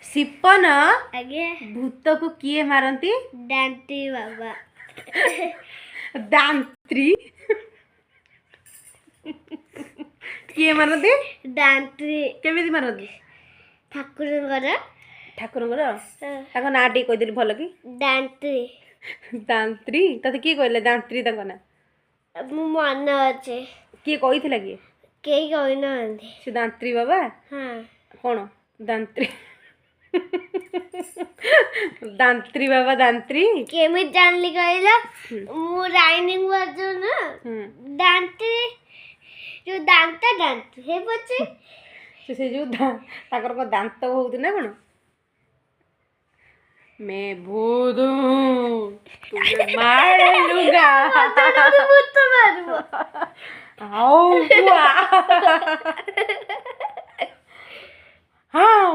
सिपन आगे भूत को किए मारती डांटी बाबा दांत्री किए मारती डांटी केमिति मारती ठाकुर ठाकुर ना टी कहीदेली भल कि डांटी दांत्री तते किए कहले दांत्री ना मु मन अच्छे किए कही किए कई कही ना से दांत्री बाबा हाँ कौन दांत्री दांत्री बाबा दांत्री केमी जानली कहला मु राइनिंग बजो ना डांटी जो दांत हे बच्चे से जो ताकर को दांत होत ना कोन मैं भूत हूँ तुझे मार लूंगा भूत मारबो आओ बुआ हाँ